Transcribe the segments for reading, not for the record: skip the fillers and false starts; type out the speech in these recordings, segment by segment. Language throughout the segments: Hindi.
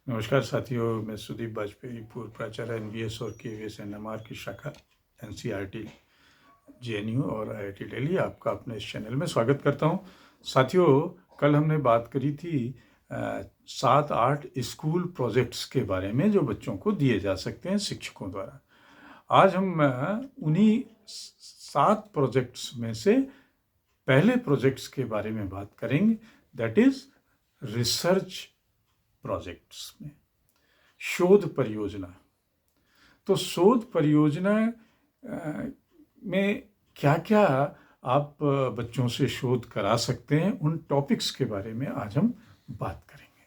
नमस्कार साथियों, मैं सुदीप वाजपेयी, पूर्व प्राचार्य एनवीएस और केवीएस एनएमआर की शाखा एनसीईआरटी, जेएनयू और आईआईटी दिल्ली आपका अपने इस चैनल में स्वागत करता हूं। साथियों, कल हमने बात करी थी 7-8 स्कूल प्रोजेक्ट्स के बारे में जो बच्चों को दिए जा सकते हैं शिक्षकों द्वारा। आज हम उन्हीं 7 प्रोजेक्ट्स में से पहले प्रोजेक्ट्स के बारे में बात करेंगे, दैट इज रिसर्च प्रोजेक्ट्स में शोध परियोजना। तो शोध परियोजना में क्या क्या आप बच्चों से शोध करा सकते हैं, उन टॉपिक्स के बारे में आज हम बात करेंगे।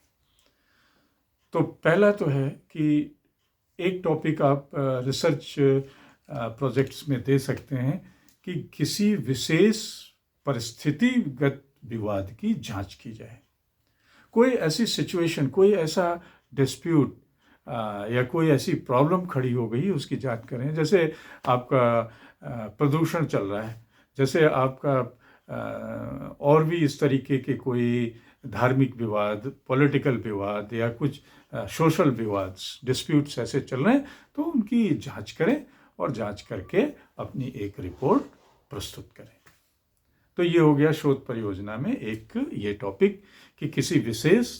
तो पहला तो है कि एक टॉपिक आप रिसर्च प्रोजेक्ट्स में दे सकते हैं कि किसी विशेष परिस्थितिगत विवाद की जांच की जाए। कोई ऐसी सिचुएशन, कोई ऐसा डिस्प्यूट या कोई ऐसी प्रॉब्लम खड़ी हो गई, उसकी जांच करें। जैसे आपका प्रदूषण चल रहा है, जैसे आपका और भी इस तरीके के कोई धार्मिक विवाद, पॉलिटिकल विवाद या कुछ सोशल विवाद, डिस्प्यूट्स ऐसे चल रहे हैं, तो उनकी जांच करें और जांच करके अपनी एक रिपोर्ट प्रस्तुत करें। तो ये हो गया शोध परियोजना में एक ये टॉपिक कि किसी विशेष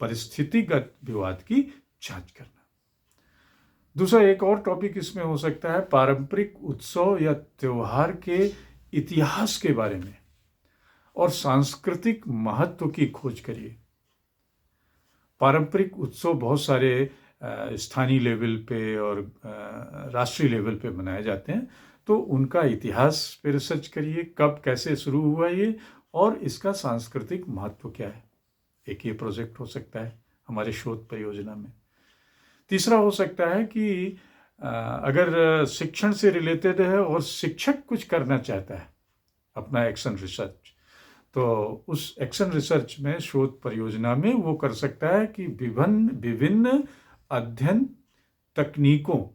परिस्थितिगत विवाद की जांच करना। दूसरा एक और टॉपिक इसमें हो सकता है पारंपरिक उत्सव या त्योहार के इतिहास के बारे में और सांस्कृतिक महत्व की खोज करिए। पारंपरिक उत्सव बहुत सारे स्थानीय लेवल पे और राष्ट्रीय लेवल पे मनाए जाते हैं, तो उनका इतिहास पे रिसर्च करिए, कब कैसे शुरू हुआ ये और इसका सांस्कृतिक महत्व क्या है। एक ये प्रोजेक्ट हो सकता है हमारे शोध परियोजना में। तीसरा हो सकता है कि अगर शिक्षण से रिलेटेड है और शिक्षक कुछ करना चाहता है अपना एक्शन रिसर्च, तो उस एक्शन रिसर्च में शोध परियोजना में वो कर सकता है कि विभिन्न अध्ययन तकनीकों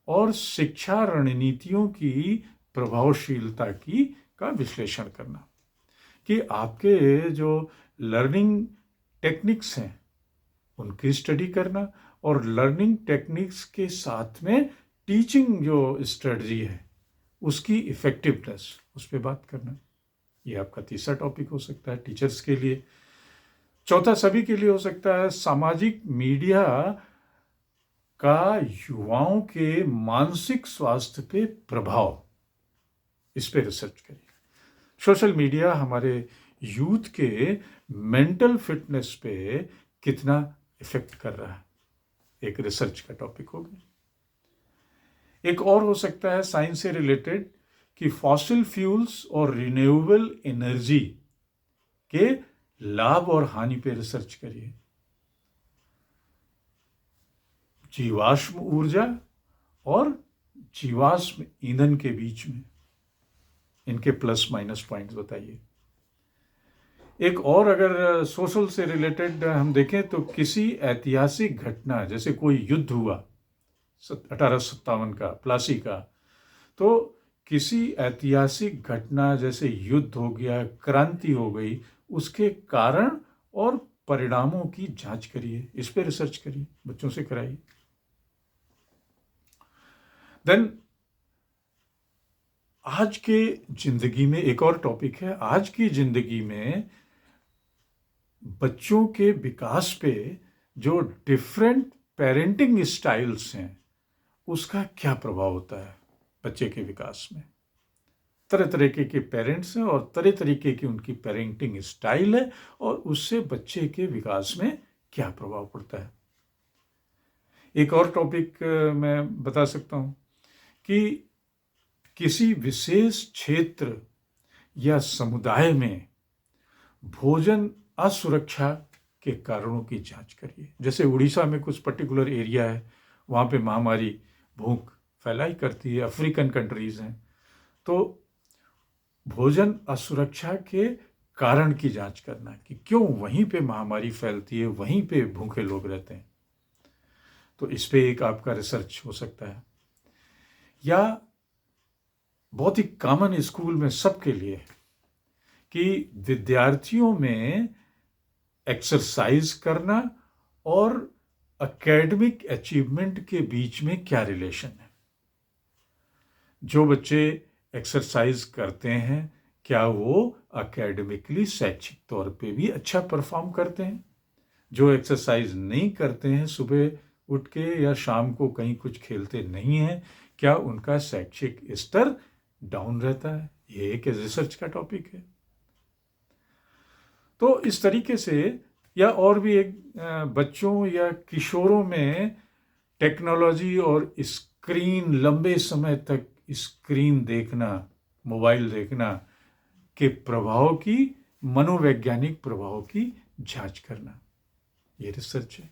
और शिक्षा रणनीतियों की प्रभावशीलता का विश्लेषण करना, कि आपके जो लर्निंग टेक्निक्स हैं उनकी स्टडी करना और लर्निंग टेक्निक्स के साथ में टीचिंग जो स्ट्रेटजी है उसकी इफेक्टिवनेस, उस पर बात करना। ये आपका तीसरा टॉपिक हो सकता है टीचर्स के लिए। चौथा सभी के लिए हो सकता है सामाजिक मीडिया का युवाओं के मानसिक स्वास्थ्य पे प्रभाव, इस पे रिसर्च करिए। सोशल मीडिया हमारे यूथ के मेंटल फिटनेस पे कितना इफेक्ट कर रहा है, एक रिसर्च का टॉपिक हो गया। एक और हो सकता है साइंस से रिलेटेड कि फॉसिल फ्यूल्स और रिन्यूएबल एनर्जी के लाभ और हानि पे रिसर्च करिए। जीवाश्म ऊर्जा और जीवाश्म ईंधन के बीच में इनके प्लस माइनस पॉइंट्स बताइए। एक और अगर सोशल से रिलेटेड हम देखें तो किसी ऐतिहासिक घटना, जैसे कोई युद्ध हुआ 1857 का, प्लासी का, तो किसी ऐतिहासिक घटना जैसे युद्ध हो गया, क्रांति हो गई, उसके कारण और परिणामों की जांच करिए, इस पे रिसर्च करिए, बच्चों से कराइए। देन आज के जिंदगी में एक और टॉपिक है, आज की जिंदगी में बच्चों के विकास पे जो डिफरेंट पेरेंटिंग स्टाइल्स हैं उसका क्या प्रभाव होता है बच्चे के विकास में। तरह तरीके के पेरेंट्स हैं और तरह तरीके की उनकी पेरेंटिंग स्टाइल है और उससे बच्चे के विकास में क्या प्रभाव पड़ता है। एक और टॉपिक मैं बता सकता हूं कि किसी विशेष क्षेत्र या समुदाय में भोजन असुरक्षा के कारणों की जांच करिए। जैसे उड़ीसा में कुछ पर्टिकुलर एरिया है, वहाँ पे महामारी भूख फैलाई करती है, अफ्रीकन कंट्रीज हैं, तो भोजन असुरक्षा के कारण की जांच करना कि क्यों वहीं पे महामारी फैलती है, वहीं पे भूखे लोग रहते हैं। तो इस पे एक आपका रिसर्च हो सकता है। या बहुत ही कॉमन स्कूल में सबके लिए कि विद्यार्थियों में एक्सरसाइज करना और एकेडमिक अचीवमेंट के बीच में क्या रिलेशन है। जो बच्चे एक्सरसाइज करते हैं क्या वो एकेडमिकली शैक्षिक तौर पे भी अच्छा परफॉर्म करते हैं। जो एक्सरसाइज नहीं करते हैं, सुबह उठ के या शाम को कहीं कुछ खेलते नहीं हैं, क्या उनका शैक्षिक स्तर डाउन रहता है। ये एक रिसर्च का टॉपिक है। तो इस तरीके से या और भी एक बच्चों या किशोरों में टेक्नोलॉजी और स्क्रीन, लंबे समय तक स्क्रीन देखना, मोबाइल देखना के प्रभाव की, मनोवैज्ञानिक प्रभाव की जांच करना, ये रिसर्च है।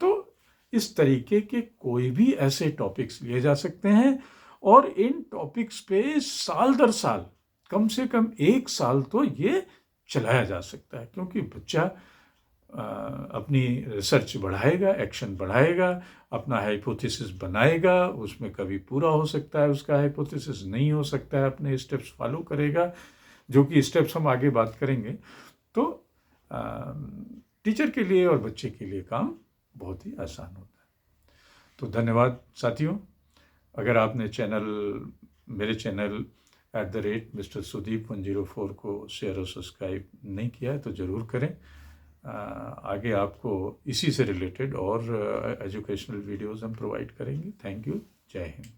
तो इस तरीके के कोई भी ऐसे टॉपिक्स लिए जा सकते हैं और इन टॉपिक्स पे साल दर साल, कम से कम 1 साल तो ये चलाया जा सकता है, क्योंकि बच्चा अपनी रिसर्च बढ़ाएगा, एक्शन बढ़ाएगा, अपना हाइपोथेसिस बनाएगा, उसमें कभी पूरा हो सकता है उसका हाइपोथेसिस, नहीं हो सकता है, अपने स्टेप्स फॉलो करेगा, जो कि स्टेप्स हम आगे बात करेंगे। तो टीचर के लिए और बच्चे के लिए काम बहुत ही आसान होता है। तो धन्यवाद साथियों। अगर आपने मेरे चैनल @Mr. Sudeep 104 को शेयर और सब्सक्राइब नहीं किया है तो ज़रूर करें। आगे आपको इसी से रिलेटेड और एजुकेशनल वीडियोस हम प्रोवाइड करेंगे। Thank you. जय हिंद।